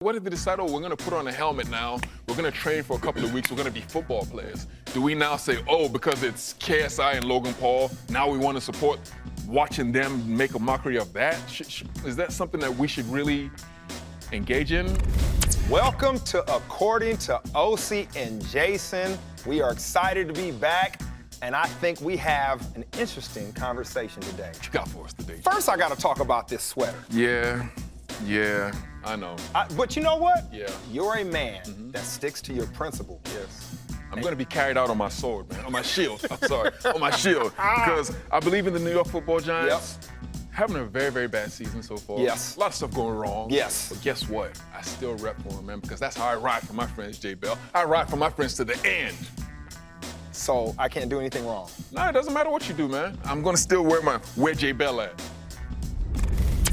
What if they decide, oh, we're going to put on a helmet now, we're going to train for a couple of weeks, we're going to be football players? Do we now say, oh, because it's KSI and Logan Paul, now we want to support watching them make a mockery of that? Is that something that we should really engage in? Welcome to According to Osi and Jason. We are excited to be back, and I think we have an interesting conversation today. What you got for us today? First, I got to talk about this sweater. Yeah, I know. But you know what? Yeah. You're a man that sticks to your principle. Yes. I'm going to be carried out on my sword, man, on my shield. I'm sorry, on my shield. Because I believe in the New York Football Giants. Yep. Having a very, very bad season so far. Yes. A lot of stuff going wrong. Yes. But guess what? I still rep for them, man, because that's how I ride for my friends, J. Bell. I ride for my friends to the end. So I can't do anything wrong. No, it doesn't matter what you do, man. I'm going to still wear J. Bell at.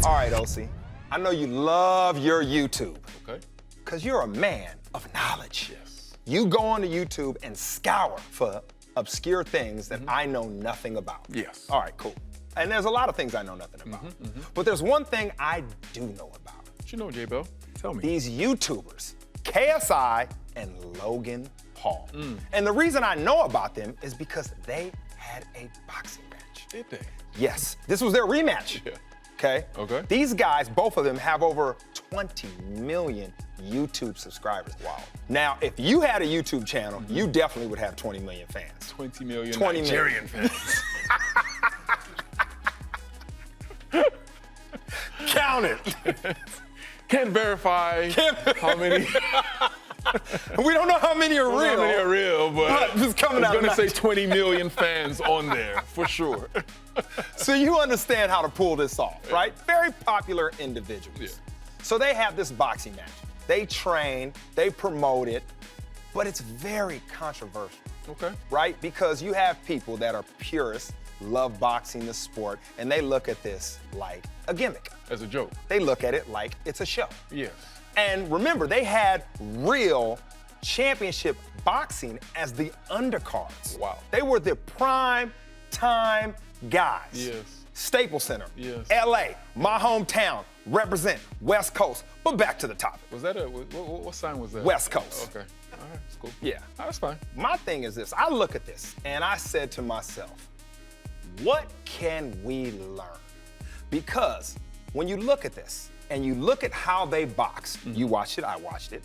All right, Osi. I know you love your YouTube. Okay. Because you're a man of knowledge. Yes. You go onto YouTube and scour for obscure things that I know nothing about. Yes. All right, cool. And there's a lot of things I know nothing about. But there's one thing I do know about. What you know, J. Bell? Tell me. These YouTubers, KSI and Logan Paul. And the reason I know about them is because they had a boxing match. Did they? Yes. This was their rematch. Yeah. Okay? Okay. These guys, both of them, have over 20 million YouTube subscribers. Wow. Now, if you had a YouTube channel, you definitely would have 20 million fans. 20 million 20 Nigerian fans. Count it. Can't verify how many. We don't know how many are real. How many are real, but it's coming out. I'm going to say 20 million fans on there, for sure. So you understand how to pull this off, right? Very popular individuals. Yeah. So they have this boxing match. They train, they promote it, but it's very controversial. Okay. Right? Because you have people that are purists, love boxing, the sport, and they look at this like a gimmick. As a joke. They look at it like it's a show. Yes. And remember, they had real championship boxing as the undercards. Wow. They were the prime time guys. Yes. Staples Center. Yes. LA, my hometown, represent West Coast. But back to the topic. Was that what sign was that? West Coast. Okay. All right, that's cool. Yeah. Oh, that's fine. My thing is this. I look at this and I said to myself, what can we learn? Because when you look at this and you look at how they box, you watched it, I watched it,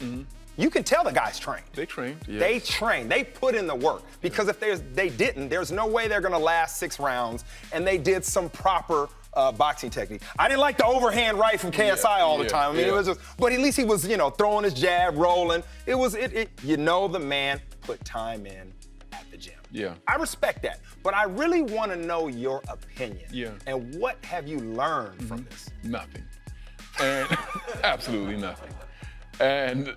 you can tell the guys trained. They trained, yes. They trained. They put in the work. Because if they didn't, there's no way they're going to last 6 rounds. And they did some proper boxing technique. I didn't like the overhand right from KSI all the time. I mean, it was just, but at least he was, throwing his jab, rolling. The man put time in at the gym. Yeah. I respect that. But I really want to know your opinion. Yeah. And what have you learned from this? Nothing. And absolutely nothing. And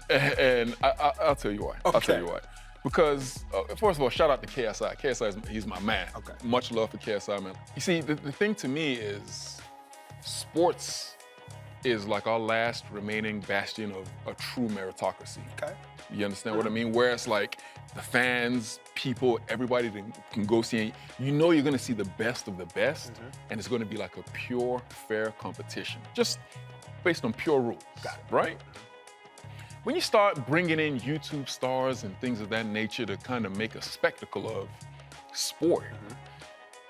I'll tell you why. Okay. I'll tell you why. Because, first of all, shout out to KSI. KSI, he's my man. Okay. Much love for KSI, man. You see, the thing to me is sports is like our last remaining bastion of a true meritocracy. Okay. You understand what I mean? Where it's like the fans, people, everybody can go see it. You know you're going to see the best of the best, and it's going to be like a pure, fair competition. Just based on pure rules, right? When you start bringing in YouTube stars and things of that nature to kind of make a spectacle of sport,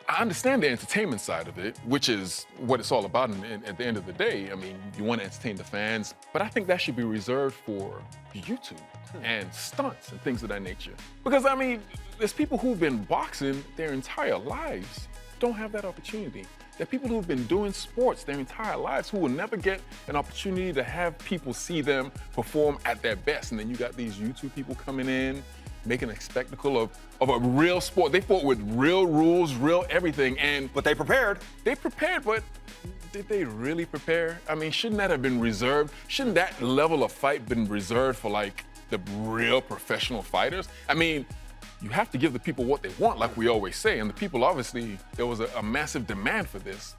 I understand the entertainment side of it, which is what it's all about at the end of the day. I mean, you want to entertain the fans, but I think that should be reserved for YouTube and stunts and things of that nature. Because, I mean, there's people who've been boxing their entire lives, don't have that opportunity. There are people who've been doing sports their entire lives who will never get an opportunity to have people see them perform at their best. And then you got these YouTube people coming in, making a spectacle of a real sport. They fought with real rules, real everything. But they prepared. They prepared, but did they really prepare? I mean, shouldn't that have been reserved? Shouldn't that level of fight been reserved for like the real professional fighters? I mean, you have to give the people what they want, like we always say. And the people, obviously, there was a massive demand for this.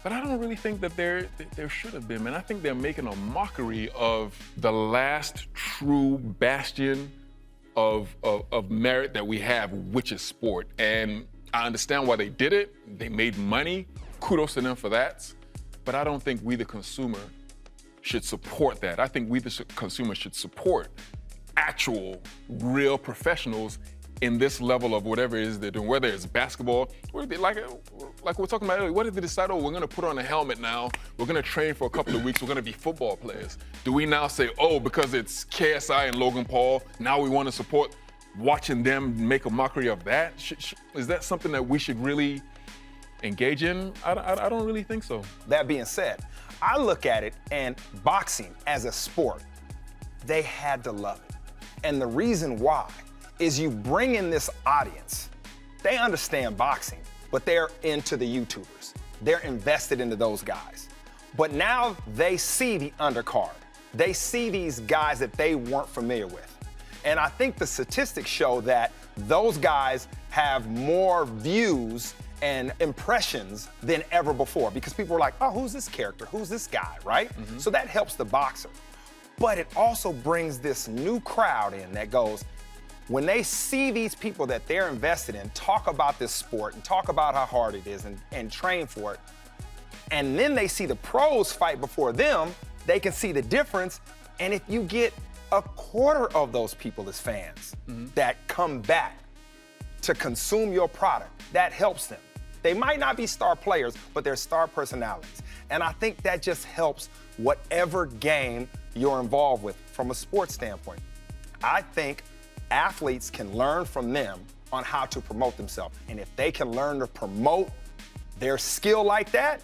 But I don't really think that there should have been, man. I think they're making a mockery of the last true bastion of merit that we have, which is sport. And I understand why they did it. They made money. Kudos to them for that. But I don't think we, the consumer, should support that. I think we, the consumers, should support actual, real professionals in this level of whatever it is they're doing, whether it's basketball, like we're talking about earlier, what if they decide, oh, we're gonna put on a helmet now, we're gonna train for a couple of weeks, we're gonna be football players. Do we now say, oh, because it's KSI and Logan Paul, now we wanna support watching them make a mockery of that? Is that something that we should really engage in? I don't really think so. That being said, I look at it, and boxing as a sport, they had to love it. And the reason why is you bring in this audience. They understand boxing, but they're into the YouTubers. They're invested into those guys. But now they see the undercard. They see these guys that they weren't familiar with. And I think the statistics show that those guys have more views and impressions than ever before, because people are like, oh, who's this character? Who's this guy, right? So that helps the boxer. But it also brings this new crowd in that goes, when they see these people that they're invested in talk about this sport and talk about how hard it is and train for it, and then they see the pros fight before them, they can see the difference. And if you get a quarter of those people as fans that come back to consume your product, that helps them. They might not be star players, but they're star personalities. And I think that just helps whatever game you're involved with from a sports standpoint. I think athletes can learn from them on how to promote themselves. And if they can learn to promote their skill like that,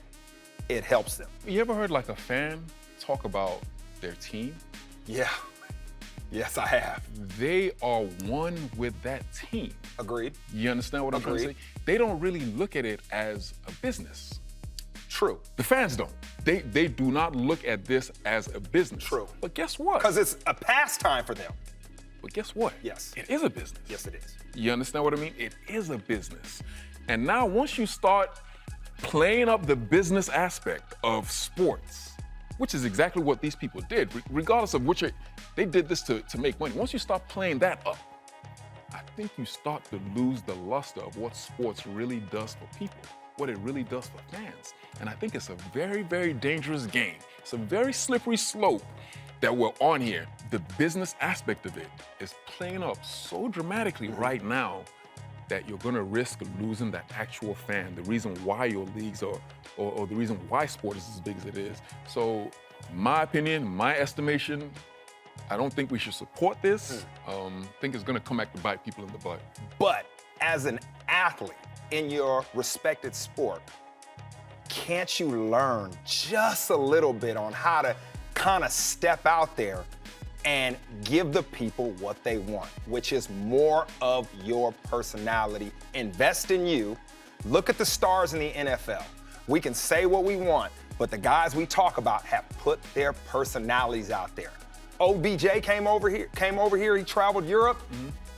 it helps them. You ever heard like a fan talk about their team? Yeah. Yes, I have. They are one with that team. Agreed. You understand what I'm trying to say? They don't really look at it as a business. True. The fans don't. They do not look at this as a business. True. But guess what? Because it's a pastime for them. But guess what? Yes. It is a business. Yes, it is. You understand what I mean? It is a business. And now once you start playing up the business aspect of sports, which is exactly what these people did, regardless of which, they did this to make money. Once you start playing that up, I think you start to lose the luster of what sports really does for people, what it really does for fans. And I think it's a very, very dangerous game. It's a very slippery slope that we're on here. The business aspect of it is playing up so dramatically right now that you're gonna risk losing that actual fan, the reason why your leagues are, or the reason why sport is as big as it is. So my opinion, my estimation, I don't think we should support this. I think it's gonna come back to bite people in the butt. But as an athlete in your respected sport, can't you learn just a little bit on how to kind of step out there and give the people what they want, which is more of your personality. Invest in you. Look at the stars in the NFL. We can say what we want, but the guys we talk about have put their personalities out there. OBJ came over here, he traveled Europe.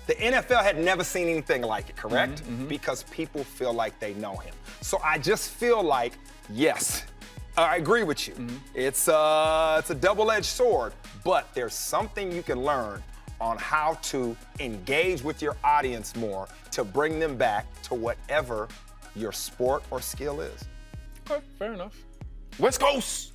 The NFL had never seen anything like it, correct? Because people feel like they know him. So I just feel like, yes, I agree with you. It's a double-edged sword, but there's something you can learn on how to engage with your audience more to bring them back to whatever your sport or skill is. Okay, fair enough. West Coast!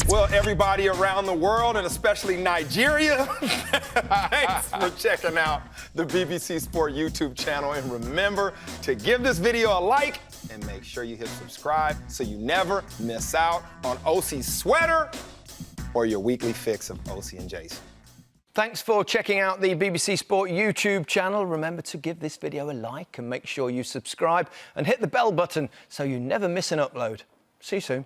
Well, everybody around the world, and especially Nigeria, thanks for checking out the BBC Sport YouTube channel. And remember to give this video a like and make sure you hit subscribe so you never miss out on Osi's sweater or your weekly fix of Osi and Jason. Thanks for checking out the BBC Sport YouTube channel. Remember to give this video a like and make sure you subscribe and hit the bell button so you never miss an upload. See you soon.